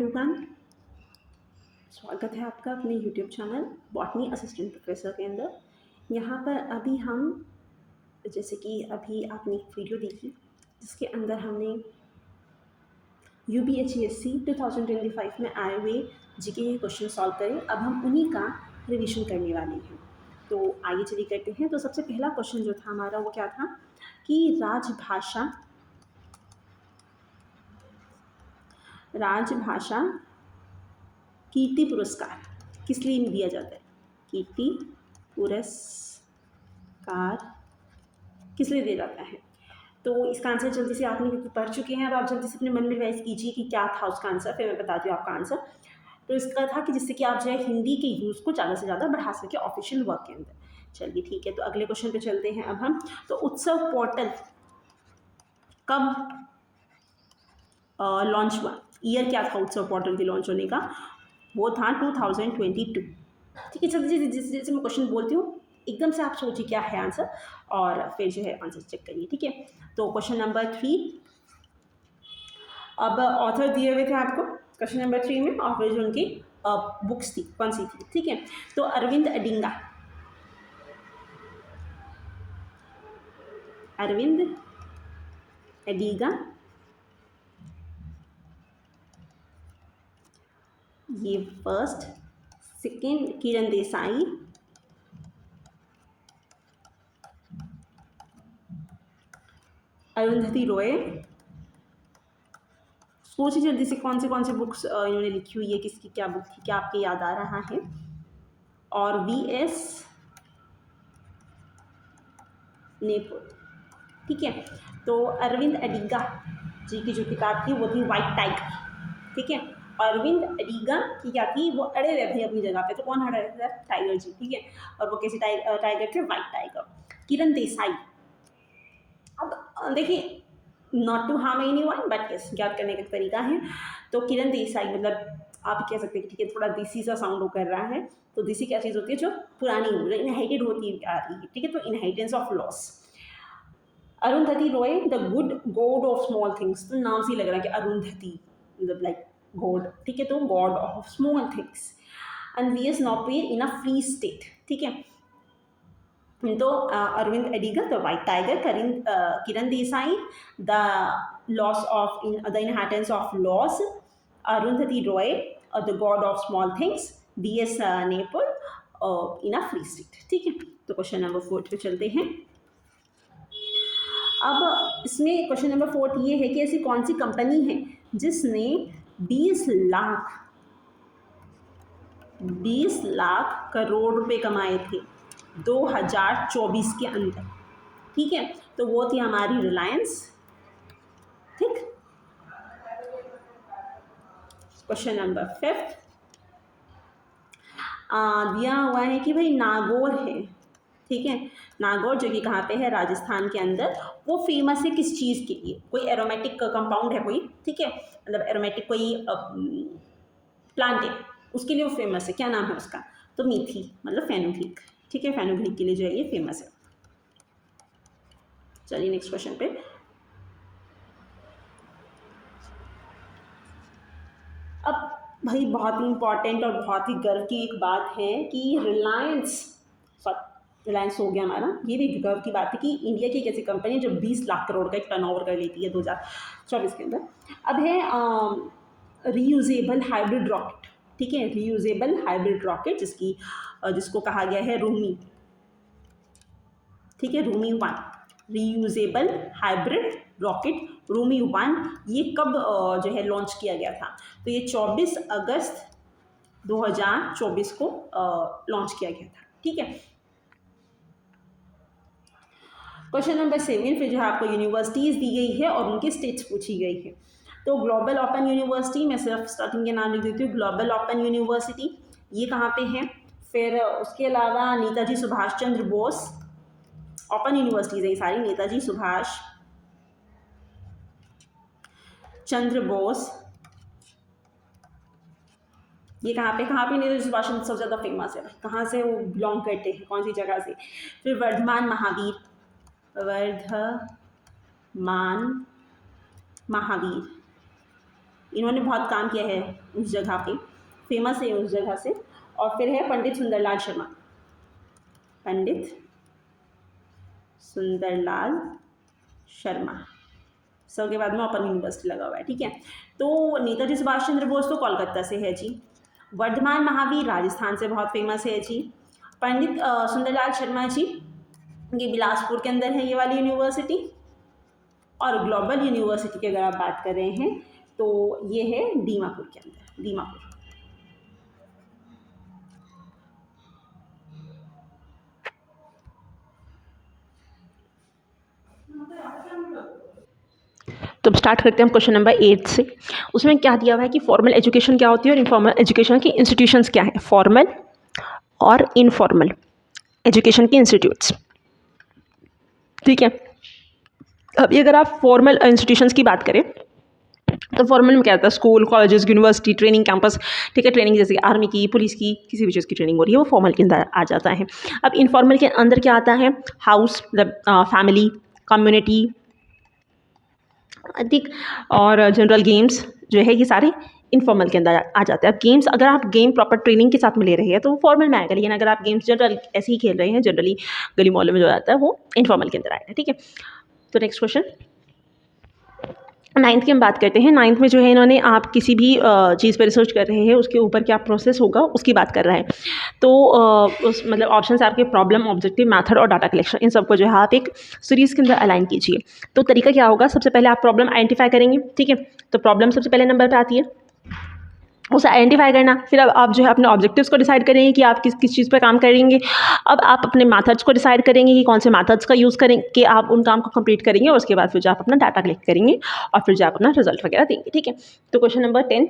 Everyone, स्वागत है आपका अपने YouTube channel botany assistant professor के अंदर। यहाँ पर अभी हम जैसे कि अभी आपने एक वीडियो देखी जिसके अंदर हमने UPSC 2025 में आए हुए जीके के क्वेश्चन सॉल्व करे। अब हम उन्हीं का रिवीजन करने वाले हैं, तो आइए चलिए करते हैं। तो सबसे पहला क्वेश्चन जो था हमारा वो क्या था कि राजभाषा कीर्ति पुरस्कार किस लिए दिया जाता है? कीर्ति पुरस्कार किस लिए दिया जाता है? तो इसका आंसर जल्दी से आपने पढ़ चुके हैं, अब आप जल्दी से अपने मन में रिवाइज कीजिए कि क्या था उसका आंसर, फिर मैं बताती हूँ आपका आंसर। तो इसका था कि जिससे कि आप जो है हिंदी के यूज़ को ज़्यादा से ज़्यादा बढ़ा सकें ऑफिशियल वर्क के अंदर। चलिए ठीक है, तो अगले क्वेश्चन पे चलते हैं अब हम। तो उत्सव पोर्टल कब लॉन्च हुआ? ईयर क्या था उत्सव पोर्टल के लॉन्च होने का? वो था 2022। ठीक है, जल्दी जैसे जैसे मैं क्वेश्चन बोलती हूँ एकदम से आप सोचिए क्या है आंसर और फिर जो है आंसर चेक करिए। ठीक है, तो क्वेश्चन नंबर 3, अब ऑथर दिए हुए थे आपको क्वेश्चन नंबर 3 में और फिर जो उनकी बुक्स थी कौन सी थी। ठीक है, तो अरविंद अडिगा, ये फर्स्ट। सेकेंड किरण देसाई, अरुंधति रॉय। सोचिए जल्दी से कौन से बुक्स इन्होंने लिखी हुई है, किसकी क्या बुक थी, क्या आपके याद आ रहा है? और VS नेपुर। ठीक है, तो अरविंद अडिगा जी की जो किताब थी वो थी व्हाइट टाइगर। ठीक है, अरविंद अडिगा की क्या थी, वो अड़े हुए थे अपनी जगह पे, तो कौन अड़े हुए थे? टाइगर जी। ठीक है, और वो कैसे टाइगर थे? White tiger. किरण देसाई, अब देखिए not to harm anyone but yes याद करने का तरीका है। तो किरण देसाई मतलब आप कह सकते हैं कि ठीक है थोड़ा देसी सा साउंड कर रहा है। तो देसी क्या चीज़ होती है? जो पुरानी जो इनहेरिटेड होती आ रही है। ठीक है, तो inheritance of loss. Arundhati Roy the good God of small things, तो नाम से लग रहा है कि अरुंधति मतलब लाइक गॉड। ठीक है, तो god of small things. And VS Naipaul in a free state. ठीक है, तो Arvind Adiga the white tiger, Kiran Desai the loss of the inheritance of loss, Arundhati Roy the god of small things, VS Naipaul in a free state. ठीक है, तो question number 4 पे चलते हैं। अब इसमें क्वेश्चन नंबर 4 ये है कि ऐसी कौन सी कंपनी है जिसने 20 लाख करोड़ रुपए कमाए थे 2024 के अंदर? ठीक है, तो वो थी हमारी रिलायंस। ठीक, क्वेश्चन नंबर 5 दिया हुआ है कि भाई नागौर है। ठीक है, नागौर जो कि कहाँ पे है? राजस्थान के अंदर। वो फेमस है किस चीज़ के लिए? कोई एरोमेटिक कंपाउंड है कोई? ठीक है, मतलब एरोमेटिक कोई प्लांट है, उसके लिए वो फेमस है। क्या नाम है उसका? तो मेथी मतलब फेनुग्रीक। ठीक है, फेनुग्रीक के लिए जो है ये फेमस है। चलिए नेक्स्ट क्वेश्चन पे। अब भाई बहुत ही इंपॉर्टेंट और बहुत ही गर्व की एक बात है कि रिलायंस हो गया हमारा। ये भी गर्व की बात है कि इंडिया की एक ऐसी कंपनी जो 20 लाख करोड़ का एक टर्नओवर कर लेती है 2024 के अंदर। अब है रीयूजेबल हाइब्रिड रॉकेट। ठीक है, रीयूजेबल हाइब्रिड रॉकेट जिसको कहा गया है रूमी। ठीक है, Rumi 1 reusable hybrid rocket Rumi 1, ये कब जो है लॉन्च किया गया था? तो ये 24 अगस्त 2024 को लॉन्च किया गया था। ठीक है, क्वेश्चन नंबर 7 फिर जो है आपको यूनिवर्सिटीज़ दी गई है और उनके स्टेट्स पूछी गई है। तो ग्लोबल ओपन यूनिवर्सिटी, मैं सिर्फ स्टार्टिंग के नाम लिख देती हूँ। ग्लोबल ओपन यूनिवर्सिटी ये कहाँ पे है? फिर उसके अलावा नेताजी सुभाष चंद्र बोस ओपन यूनिवर्सिटीज़ है सारी। नेताजी सुभाष चंद्र बोस, ये कहाँ पे नेताजी सुभाष चंद्र सबसे ज़्यादा फेमस है? कहाँ से वो बिलोंग करते हैं, कौन सी जगह से? फिर वर्धमान महावीर इन्होंने बहुत काम किया है उस जगह पे, फेमस है उस जगह से। और फिर है पंडित सुंदरलाल शर्मा, पंडित सुंदरलाल शर्मा, सब के बाद में ओपन यूनिवर्सिटी लगा हुआ है, ठीक है। तो नेताजी सुभाष चंद्र बोस तो कोलकाता से है जी। वर्धमान महावीर राजस्थान से बहुत फेमस है जी। पंडित सुंदरलाल शर्मा जी, ये बिलासपुर के अंदर है ये वाली यूनिवर्सिटी। और ग्लोबल यूनिवर्सिटी की अगर आप बात कर रहे हैं तो ये है दीमापुर के अंदर, दीमापुर। तो अब स्टार्ट करते हैं हम क्वेश्चन नंबर 8 से। उसमें क्या दिया हुआ है कि फॉर्मल एजुकेशन क्या होती है और इनफॉर्मल एजुकेशन की इंस्टीट्यूशंस क्या है। फॉर्मल और इनफॉर्मल एजुकेशन की इंस्टीट्यूट्स, ठीक है। अभी अगर आप फॉर्मल इंस्टीट्यूशंस की बात करें तो फॉर्मल में क्या आता है, school, colleges, university, training campus, ठीक है। ट्रेनिंग जैसे आर्मी की, पुलिस की, किसी भी चीज़ की ट्रेनिंग हो रही है वो फॉर्मल के अंदर आ जाता है। अब इनफॉर्मल के अंदर क्या आता है, हाउस, मतलब फैमिली, कम्युनिटी, अधिक, और जनरल गेम्स जो है ये सारे इनफॉर्मल के अंदर आ जाते हैं। अब गेम्स अगर आप गेम प्रॉपर ट्रेनिंग के साथ में ले रहे हैं तो वो फॉर्मल में आएगा, लेकिन अगर आप गेम्स जनरल ऐसे ही खेल रहे हैं जनरली गली मोहल्ले में जो आता है वो इनफॉर्मल के अंदर आएगा, ठीक है। तो नेक्स्ट क्वेश्चन, नाइन्थ की हम बात करते हैं। नाइन्थ में जो है इन्होंने आप किसी भी चीज़ पर रिसर्च कर रहे हैं उसके ऊपर क्या प्रोसेस होगा उसकी बात कर रहा है। तो उस मतलब ऑप्शन आपके प्रॉब्लम, ऑब्जेक्टिव, मेथड और डाटा कलेक्शन, इन सबको जो है आप एक सीरीज़ के अंदर अलाइन कीजिए। तो तरीका क्या होगा, सबसे पहले आप प्रॉब्लम आइडेंटिफाई करेंगे, ठीक है। तो प्रॉब्लम सबसे पहले नंबर पर आती है, उसे आइडेंटिफाई करना। फिर अब आप जो है अपने ऑब्जेक्टिव्स को डिसाइड करेंगे कि आप किस किस चीज़ पर काम करेंगे। अब आप अपने मेथड्स को डिसाइड करेंगे कि कौन से मेथड्स का यूज़ करें कि आप उन काम को कंप्लीट करेंगे, और उसके बाद फिर जो आप अपना डाटा कलेक्ट करेंगे और फिर जो आप अपना रिजल्ट वगैरह देंगे, ठीक है। तो क्वेश्चन नंबर 10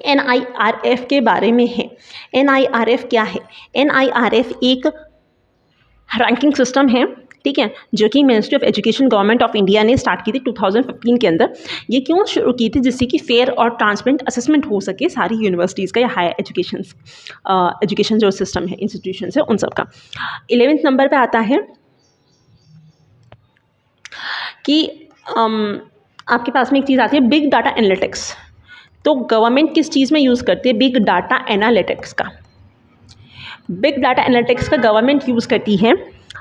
NIRF के बारे में है। NIRF क्या है? NIRF एक रैंकिंग सिस्टम है, ठीक है, जो कि ministry of education government of India ने स्टार्ट की थी 2015 के अंदर। ये क्यों शुरू की थी, जिससे कि फेयर और ट्रांसपेरेंट असेसमेंट हो सके सारी यूनिवर्सिटीज़ का या हायर एजुकेशन जो सिस्टम है, इंस्टीट्यूशन है, उन सब का। 11th नंबर पे आता है कि आपके पास में एक चीज़ आती है बिग डाटा एनालिटिक्स। तो गवर्नमेंट किस चीज़ में यूज़ करती है बिग डाटा एनालिटिक्स का? बिग डाटा एनालिटिक्स का गवर्नमेंट यूज़ करती है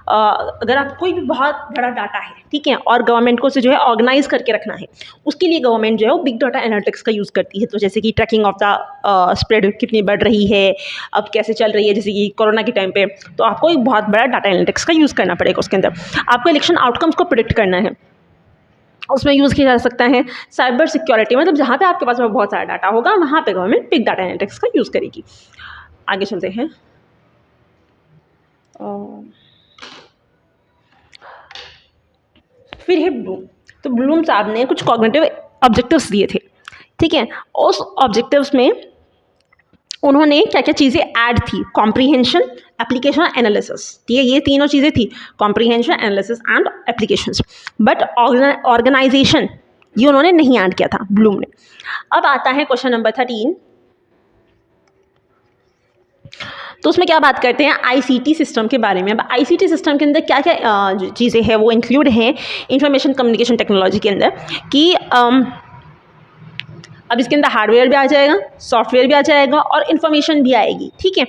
अगर आप कोई भी बहुत बड़ा डाटा है, ठीक है, और गवर्नमेंट को उसे जो है ऑर्गेनाइज करके रखना है, उसके लिए गवर्नमेंट जो है वो बिग डाटा एनालिटिक्स का यूज़ करती है। तो जैसे कि ट्रैकिंग ऑफ द स्प्रेड कितनी बढ़ रही है, अब कैसे चल रही है, जैसे कि कोरोना के टाइम पे, तो आपको एक बहुत बड़ा डाटा एनालिटिक्स का यूज़ करना पड़ेगा। उसके अंदर आपको इलेक्शन आउटकम्स को प्रिडिक्ट करना है, उसमें यूज़ किया जा सकता है। साइबर सिक्योरिटी, मतलब जहाँ पे आपके पास में बहुत सारा डाटा होगा वहाँ पे गवर्नमेंट बिग डाटा एनालिटिक्स का यूज़ करेगी। आगे चलते हैं। फिर है ब्लूम। तो ब्लूम साहब ने कुछ कॉग्निटिव ऑब्जेक्टिव्स दिए थे, ठीक है। उस ऑब्जेक्टिव्स में उन्होंने क्या क्या चीज़ें ऐड थी, कॉम्प्रीहेंशन, एप्लीकेशन और एनालिसिस, ठीक है। ये तीनों चीज़ें थी, comprehension, analysis and applications. But organization ये उन्होंने नहीं ऐड किया था ब्लूम ने। अब आता है क्वेश्चन नंबर 13। तो उसमें क्या बात करते हैं, आईसीटी सिस्टम के बारे में। अब आईसीटी सिस्टम के अंदर क्या क्या चीज़ें हैं वो इंक्लूड हैं इंफॉर्मेशन कम्युनिकेशन टेक्नोलॉजी के अंदर, कि अब इसके अंदर हार्डवेयर भी आ जाएगा, सॉफ्टवेयर भी आ जाएगा और इन्फॉर्मेशन भी आएगी, ठीक है।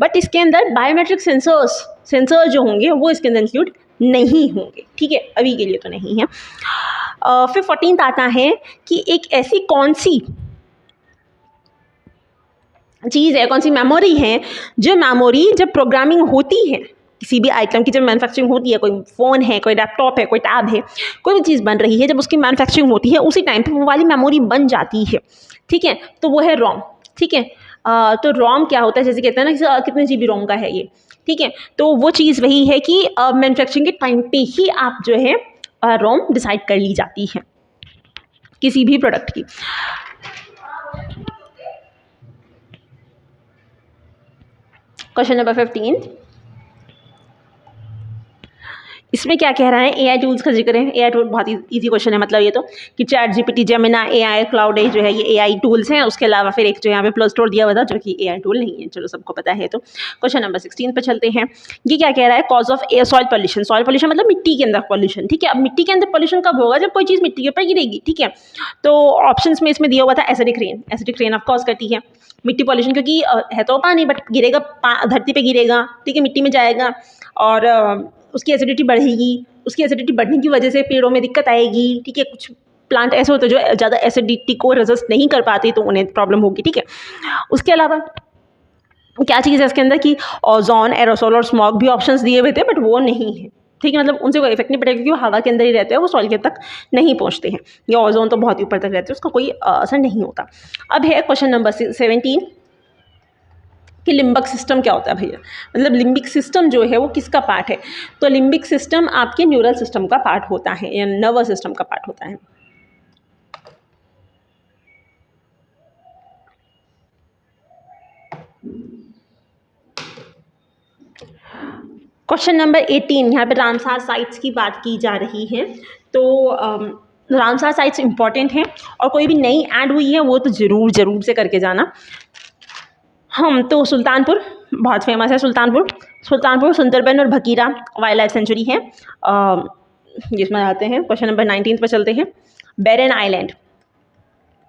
बट इसके अंदर बायोमेट्रिक सेंसर जो होंगे वो इसके अंदर इंक्लूड नहीं होंगे, ठीक है, अभी के लिए तो नहीं है। फिर 14th आता है कि एक ऐसी कौन सी चीज़ है, कौन सी मेमोरी है, जो मेमोरी जब प्रोग्रामिंग होती है किसी भी आइटम की, जब मैन्युफैक्चरिंग होती है, कोई फ़ोन है, कोई लैपटॉप है, कोई टैब है, कोई भी चीज़ बन रही है, जब उसकी मैन्युफैक्चरिंग होती है उसी टाइम पे वो वाली मेमोरी बन जाती है, ठीक है। तो वो है रोम, ठीक है। तो रोम क्या होता है, जैसे कहते हैं ना कि कितने GB रोम का है ये, ठीक है। तो वो चीज़ वही है कि मैन्युफैक्चरिंग के टाइम पे ही आप जो है रोम डिसाइड कर ली जाती है किसी भी प्रोडक्ट की। क्वेश्चन नंबर 15, इसमें क्या कह रहा है, एआई टूल्स का जिक्र है। एआई टूल बहुत इजी क्वेश्चन है, मतलब ये तो कि चैट जीपीटी, जेमिना, एआई, क्लाउड जो है ये एआई टूल्स हैं। उसके अलावा फिर एक जो यहाँ पे प्लस स्टोर दिया हुआ था जो कि एआई टूल नहीं है, चलो सबको पता है। तो क्वेश्चन नंबर 16 पे चलते हैं। ये क्या कह रहा है, cause of air soil pollution. Soil pollution मतलब मिट्टी के अंदर पॉल्यूशन, ठीक है। अब मिट्टी के अंदर पॉल्यूशन कब होगा, जब कोई चीज़ मिट्टी के ऊपर गिरेगी, ठीक है। तो ऑप्शन में इसमें दिया हुआ था acidic rain. Acidic rain of cause करती है मिट्टी पॉल्यूशन, क्योंकि है तो पानी बट गिरेगा धरती पे गिरेगा, ठीक है, मिट्टी में जाएगा और उसकी एसिडिटी बढ़ेगी। उसकी एसिडिटी बढ़ने की वजह से पेड़ों में दिक्कत आएगी, ठीक है। कुछ प्लांट ऐसे होते हैं जो ज़्यादा एसिडिटी को रेजिस्ट नहीं कर पाते, तो उन्हें प्रॉब्लम होगी, ठीक है। उसके अलावा क्या चीज़ है इसके अंदर कि ओजोन, एरोसोल और स्मॉग भी ऑप्शंस दिए हुए थे, बट वो नहीं है, ठीक है। मतलब उनसे कोई इफेक्ट नहीं पड़ेगा क्योंकि वो हवा के अंदर ही रहते हैं, वो सॉइल के तक नहीं पहुँचते हैं। या ओजोन तो बहुत ही ऊपर तक रहते हैं, उसका कोई असर नहीं होता। अब है क्वेश्चन नंबर 17 कि लिम्बिक सिस्टम क्या होता है भैया। मतलब लिम्बिक सिस्टम जो है वो किसका पार्ट है, तो लिम्बिक सिस्टम आपके न्यूरल सिस्टम का पार्ट होता है या नर्वस सिस्टम का पार्ट होता है। क्वेश्चन नंबर 18, यहाँ पे रामसार साइट्स की बात की जा रही है। तो रामसार साइट्स इंपॉर्टेंट हैं और कोई भी नई ऐड हुई है वो तो ज़रूर से करके जाना। हम तो सुल्तानपुर बहुत फेमस है। सुल्तानपुर सुंदरबन और भकीरा वाइल्ड लाइफ सेंचुरी है, जिसमें आते हैं। क्वेश्चन नंबर 19 पर चलते हैं। बैरन आइलैंड।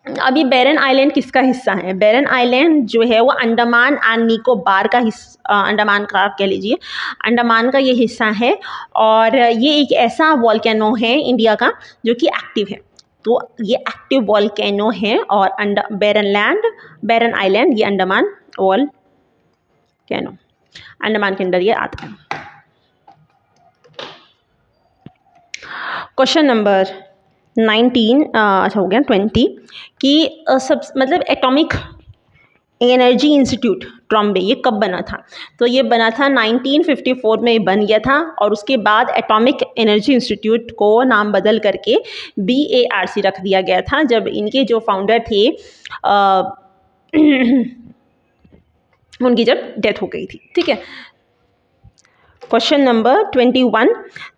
अब ये बैरन आइलैंड किसका हिस्सा है। बैरन आइलैंड जो है वो अंडमान एंड निकोबार का हिस्सा, अंडमान का आप कह लीजिए, अंडमान का ये हिस्सा है। और ये एक ऐसा वॉल्केनो है इंडिया का जो कि एक्टिव है। तो ये एक्टिव वॉल्केनो है और बैरन आइलैंड ये अंडमान वॉल्केनो, अंडमान के अंदर ये आता है। क्वेश्चन नंबर 19 अच्छा हो गया 20 कि सब मतलब एटॉमिक एनर्जी इंस्टीट्यूट ट्रॉम्बे ये कब बना था। तो ये बना था 1954 में बन गया था और उसके बाद एटॉमिक एनर्जी इंस्टीट्यूट को नाम बदल करके BARC रख दिया गया था, जब इनके जो फाउंडर थे उनकी जब डेथ हो गई थी, ठीक है। क्वेश्चन नंबर 21,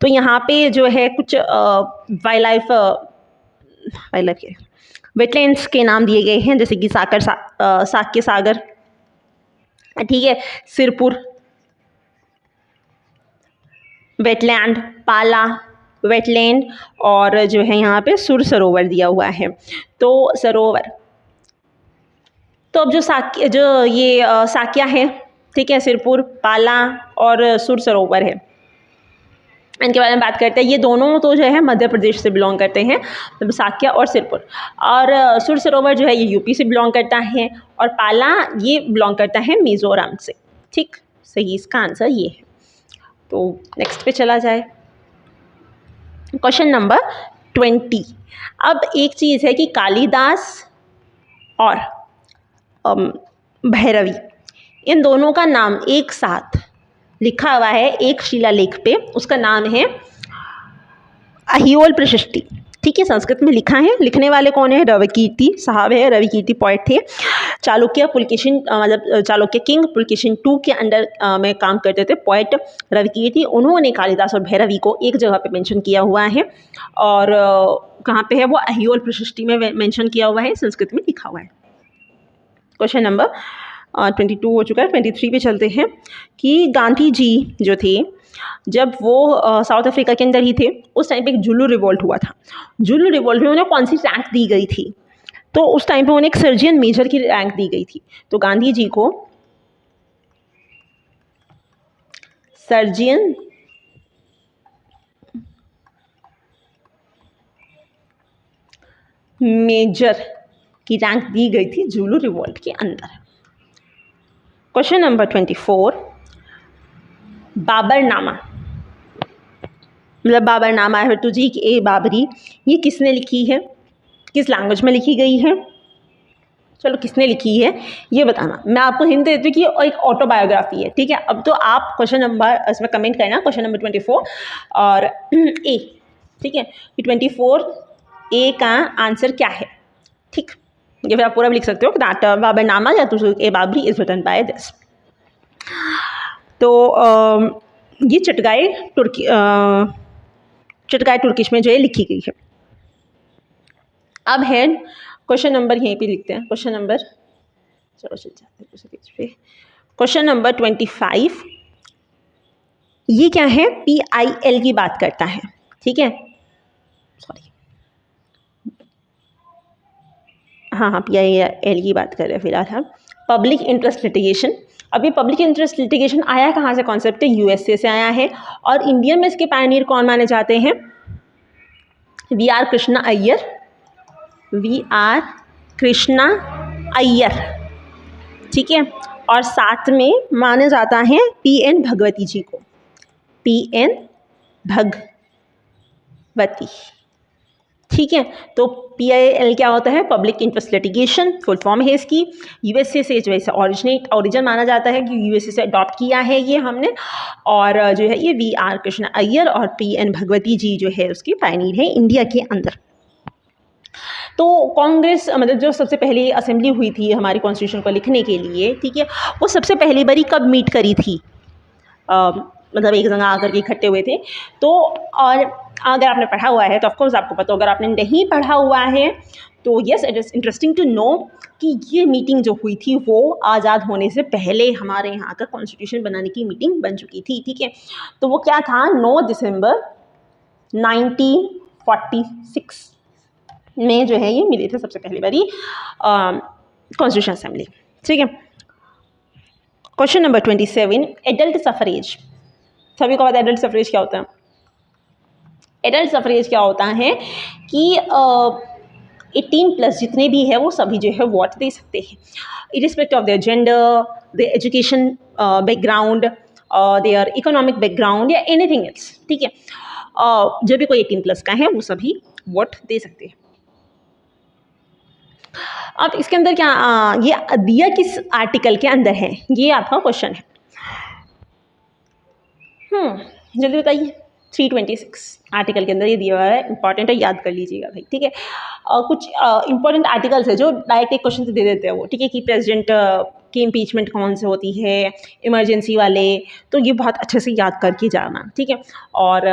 तो यहाँ पे जो है कुछ वाइल्ड लाइफ के वेटलैंड्स के नाम दिए गए हैं, जैसे कि साक्य सागर, ठीक है, सिरपुर वेटलैंड, पाला वेटलैंड और जो है यहाँ पे सुर सरोवर दिया हुआ है। तो सरोवर, तो अब जो साक्या है, ठीक है, सिरपुर, पाला और सुर सरोवर है, इनके बारे में बात करते हैं। ये दोनों तो जो है मध्य प्रदेश से बिलोंग करते हैं, मतलब साक्या और सिरपुर। और सुर सरोवर जो है ये यूपी से बिलोंग करता है और पाला ये बिलोंग करता है मिजोरम से, ठीक। सही इसका आंसर ये है। तो नेक्स्ट पे चला जाए। Question number 20। अब एक चीज़ है कि कालिदास और भैरवी, इन दोनों का नाम एक साथ लिखा हुआ है एक शिलालेख पे, उसका नाम है अहियोल प्रशस्ति, ठीक है। संस्कृत में लिखा है। लिखने वाले कौन है, रविकीर्ति साहब है। रविकीर्ति पोएट थे। चालुक्य पुलकेशिन मतलब चालुक्य किंग पुलकेशिन 2 के अंडर में काम करते थे पोएट रविकीर्ति। उन्होंने कालिदास और भैरवी को एक जगह पे मेंशन किया हुआ है और कहाँ पे है वो, अहियोल प्रशस्ति में मेंशन किया हुआ है, संस्कृत में लिखा हुआ है। क्वेश्चन नंबर 22 हो चुका है। 23 पे चलते हैं कि गांधी जी जो थे, जब वो साउथ अफ्रीका के अंदर ही थे, उस टाइम पे एक जुल्लू रिवॉल्ट हुआ था। जुल्लू रिवॉल्ट में उन्हें कौन सी रैंक दी गई थी, तो उस टाइम पे उन्हें एक सर्जियन मेजर की रैंक दी गई थी। तो गांधी जी को सर्जियन मेजर की रैंक दी गई थी जुल्लू रिवॉल्ट के अंदर। क्वेश्चन नंबर 24, बाबरनामा, मतलब बाबरनामा है तुझी ए बाबरी, ये किसने लिखी है, किस लैंग्वेज में लिखी गई है। चलो किसने लिखी है ये बताना। मैं आपको हिंट देती हूँ कि एक ऑटोबायोग्राफी है, ठीक है। अब तो आप क्वेश्चन नंबर इसमें कमेंट करना, क्वेश्चन नंबर 24 और ए, ठीक है, कि 24A का आंसर क्या है, ठीक। या फिर आप पूरा भी लिख सकते हो दैट बाबरनामा या Tuzuk e Babri is written by this. तो ये चटगाई तुर्किश में जो है लिखी गई है। अब है क्वेश्चन नंबर, यहीं पे लिखते हैं क्वेश्चन नंबर, चलो चल जाते हैं दूसरे पेज पे। क्वेश्चन नंबर 25, ये क्या है, PIL की बात करता है, ठीक है, सॉरी, हाँ, PIL की बात कर रहे हैं फिलहाल हम। Public interest litigation. अब ये पब्लिक इंटरेस्ट लिटिगेशन आया कहाँ से, कॉन्सेप्ट है USA से आया है, और इंडिया में इसके पायनियर कौन माने जाते हैं, VR कृष्णा अय्यर, ठीक है, और साथ में माना जाता है PN भगवती जी को, PN भगवती, ठीक है। तो PIL क्या होता है, public interest litigation, full form है इसकी। USA से जो है ओरिजिन माना जाता है कि USA से अडॉप्ट किया है ये हमने, और जो है ये VR कृष्णा अय्यर और PN भगवती जी जो है उसकी पायनियर है इंडिया के अंदर। तो कांग्रेस मतलब जो सबसे पहली असेंबली हुई थी हमारी कॉन्स्टिट्यूशन को लिखने के लिए, ठीक है, वो सबसे पहली बारी कब मीट करी थी, मतलब एक जगह आकर के इकट्ठे हुए थे। तो और अगर आपने पढ़ा हुआ है तो ऑफकोर्स आपको पता, अगर आपने नहीं पढ़ा हुआ है तो yes it is interesting to know कि ये मीटिंग जो हुई थी वो आज़ाद होने से पहले हमारे यहाँ का कॉन्स्टिट्यूशन बनाने की मीटिंग बन चुकी थी, ठीक है। तो वो क्या था, 9 दिसंबर 1946 में जो है ये मिले थे सबसे पहली बारी कॉन्स्टिट्यूशन असेंबली, ठीक है। Question number 27, adult suffrage. सभी को पता है एडल्ट सफरेज क्या होता है। एडल्ट सफरेज क्या होता है कि 18+ जितने भी है वो सभी जो है वोट दे सकते हैं, इरिस्पेक्ट of their gender, there education background, their economic background या एनीथिंग एल्स, ठीक है। जो भी कोई 18+ का है वो सभी वोट दे सकते हैं। अब इसके अंदर क्या ये दिया किस आर्टिकल के अंदर है, ये आपका क्वेश्चन है। जल्दी बताइए। 326 आर्टिकल के अंदर ये दिया हुआ है, इंपॉर्टेंट है, याद कर लीजिएगा भाई, ठीक है। कुछ इंपॉर्टेंट आर्टिकल्स है जो डायरेक्ट एक क्वेश्चन से दे देते हैं वो, ठीक है, कि प्रेसिडेंट की इम्पीचमेंट कौन से होती है, इमरजेंसी वाले, तो ये बहुत अच्छे से याद करके जाना, ठीक है। और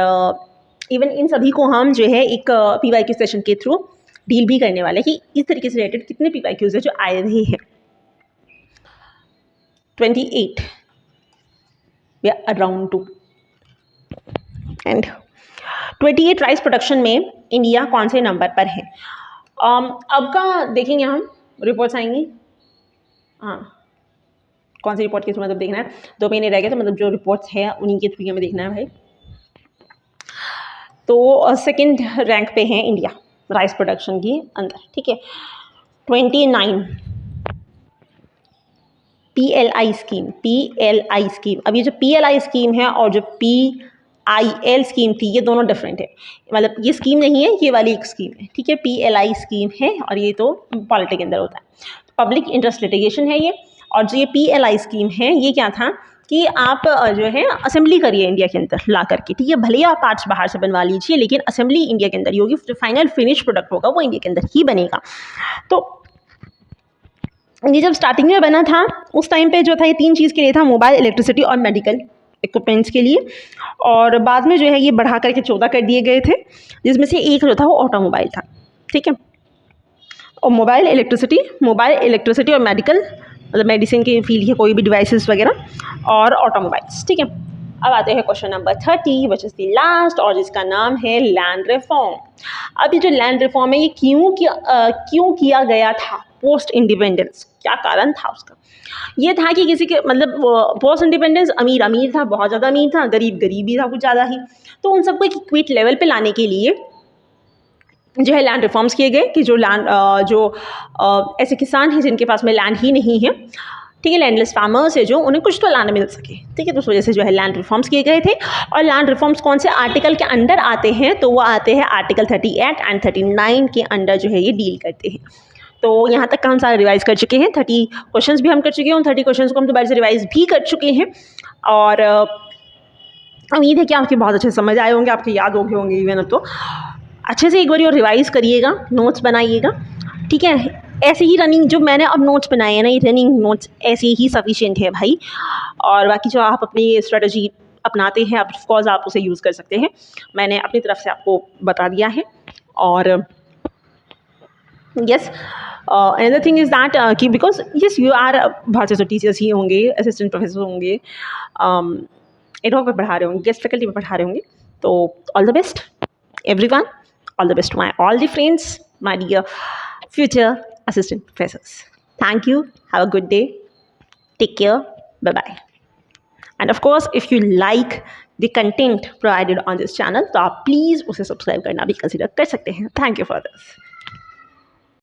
इवन इन सभी को हम जो है एक PYQ सेशन के थ्रू डील भी करने वाले कि इस तरीके से रिलेटेड कितने PYQs है जो आए हुए हैं। 28 या अराउंड 2 एंड 28 राइस प्रोडक्शन में इंडिया कौन से नंबर पर है। अब का देखेंगे हम, रिपोर्ट्स आएंगी, हाँ कौन सी रिपोर्ट के थ्रू मतलब देखना है, 2 महीने रह गए तो मतलब जो रिपोर्ट्स है उन्हीं के थ्रू हमें देखना है भाई। तो सेकंड रैंक पे है इंडिया राइस प्रोडक्शन के अंदर, ठीक है। 29 PLI स्कीम। अब ये जो PLI स्कीम है और जो PIL स्कीम थी ये दोनों डिफरेंट है, मतलब ये स्कीम नहीं है, ये वाली एक स्कीम है, ठीक है। PLI स्कीम है और ये तो पॉलिटिक्स के अंदर होता है, पब्लिक इंटरेस्ट लिटिगेशन है ये। और जो ये PLI स्कीम है ये क्या था कि आप जो है असेंबली करिए इंडिया के अंदर ला करके, ठीक है, भले ही आप पार्ट्स बाहर से बनवा लीजिए लेकिन असेंबली इंडिया के अंदर ही होगी, जो फाइनल फिनिश प्रोडक्ट होगा वो इंडिया के अंदर ही बनेगा। तो ये जब स्टार्टिंग में बना था उस टाइम पे जो था ये 3 चीज़ के लिए था, मोबाइल, इलेक्ट्रिसिटी और मेडिकल इक्विपमेंट्स के लिए, और बाद में जो है ये बढ़ा करके 14 कर दिए गए थे, जिसमें से एक जो था वो ऑटोमोबाइल था, ठीक है। और मोबाइल, इलेक्ट्रिसिटी और मेडिकल मतलब मेडिसिन की फील्ड के कोई भी डिवाइसेस वगैरह, और ऑटोमोबाइल्स, ठीक है। अब आते हैं question number 30 which is the last, और जिसका नाम है लैंड रिफॉर्म। अब ये जो लैंड रिफॉर्म है ये क्यों किया गया था पोस्ट इंडिपेंडेंस, क्या कारण था उसका। ये था कि किसी के मतलब पोस्ट इंडिपेंडेंस अमीर था, बहुत ज़्यादा अमीर था, गरीब भी था कुछ ज़्यादा ही, तो उन सबको एक इक्विट लेवल पे लाने के लिए जो है लैंड रिफॉर्म्स किए गए कि जो ऐसे किसान हैं जिनके पास में लैंड ही नहीं है, ठीक है, लैंडलेस फार्मर्स है जो, उन्हें कुछ तो लैंड मिल सके, ठीक है। तो उस वजह से जो है लैंड रिफॉर्म्स किए गए थे। और लैंड रिफॉर्म्स कौन से आर्टिकल के अंडर आते हैं, तो वो आते हैं आर्टिकल 38 एंड 39 के अंडर जो है ये डील करते हैं। तो यहाँ तक का हम सारा रिवाइज कर चुके हैं, 30 क्वेश्चंस भी हम कर चुके हैं, उन 30 क्वेश्चंस को हम दोबारा से रिवाइज भी कर चुके हैं, और उम्मीद है कि आपके बहुत अच्छे समझ आए होंगे, आपके याद हो गए होंगे इवन। अब तो अच्छे से एक बार और रिवाइज़ करिएगा, नोट्स बनाइएगा, ठीक है। ऐसे ही रनिंग जो मैंने अब नोट्स बनाए हैं ना, ये रनिंग नोट्स ऐसे ही सफिशिएंट है भाई, और बाकी जो आप अपनी स्ट्रेटजी अपनाते हैं, ऑफ कोर्स आप उसे यूज़ कर सकते हैं। मैंने अपनी तरफ से आपको बता दिया है। और yes, another thing is that कि बिकॉज यस यू आर बहुत से टीचर्स ही होंगे, असिस्टेंट प्रोफेसर होंगे, एडहॉक पे पढ़ा रहे होंगे, गेस्ट फैकल्टी पे पढ़ा रहे होंगे, तो all the best everyone, all the best my all the friends, my dear future assistant professors. Thank you. Have a good day. Take care. Bye bye. And of course, if you like the content provided on this channel, तो आप please उसे subscribe करना भी consider कर सकते हैं. Thank you for this.